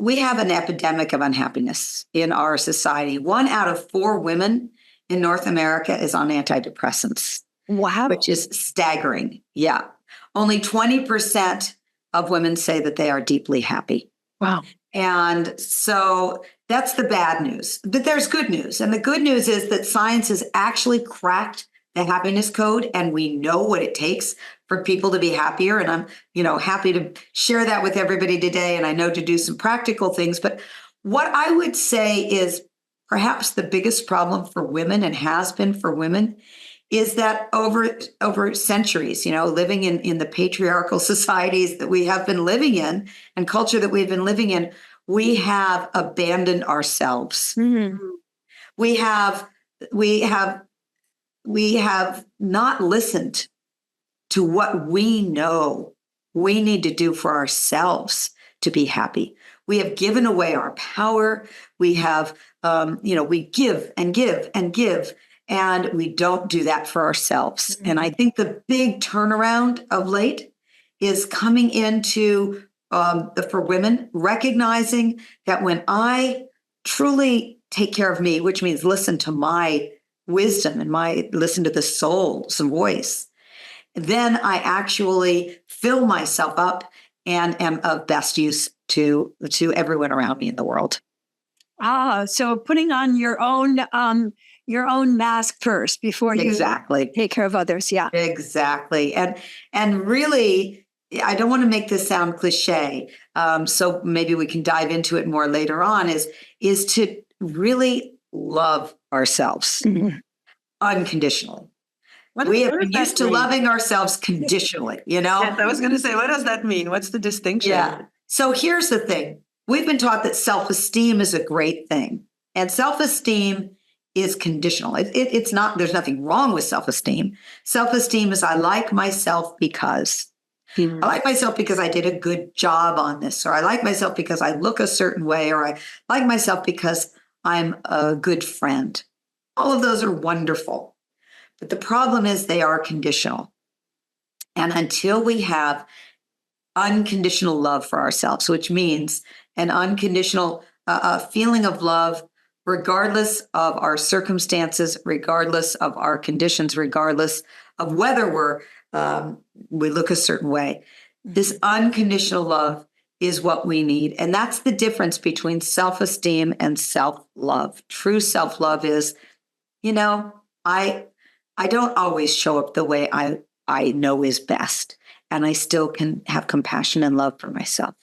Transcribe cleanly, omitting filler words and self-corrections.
we have an epidemic of unhappiness in our society. 1 out of 4 women in North America is on antidepressants. Wow. Which is staggering. Yeah. Only 20% of women say that they are deeply happy. Wow. And so that's the bad news. But there's good news. And the good news is that science has actually cracked the happiness code, and we know what it takes for people to be happier. And I'm, happy to share that with everybody today. And I know to do some practical things. But what I would say is perhaps the biggest problem for women, and has been for women, is that over centuries, living in the patriarchal societies that we have been living in and culture that we've been living in, we have abandoned ourselves. Mm-hmm. We have not listened to what we know we need to do for ourselves to be happy. We have given away our power. We have, we give and give and give. And we don't do that for ourselves. Mm-hmm. And I think the big turnaround of late is coming into for women, recognizing that when I truly take care of me, which means listen to my wisdom and listen to the soul's voice, then I actually fill myself up and am of best use to everyone around me in the world. So putting on your own mask first before you take care of others. Yeah, exactly. And really, I don't want to make this sound cliche. So maybe we can dive into it more later on, is to really love ourselves unconditionally. We have been used to loving ourselves conditionally, Yes, I was going to say, what does that mean? What's the distinction? Yeah. So here's the thing. We've been taught that self-esteem is a great thing. And self-esteem is conditional. It's not, there's nothing wrong with self-esteem. Self-esteem is I like myself because. I like myself because I did a good job on this, or I like myself because I look a certain way, or I like myself because I'm a good friend. All of those are wonderful. But the problem is they are conditional. And until we have unconditional love for ourselves, which means an unconditional feeling of love, regardless of our circumstances, regardless of our conditions, regardless of whether we look a certain way. This unconditional love is what we need. And that's the difference between self-esteem and self-love. True self-love is, I don't always show up the way I know is best. And I still can have compassion and love for myself.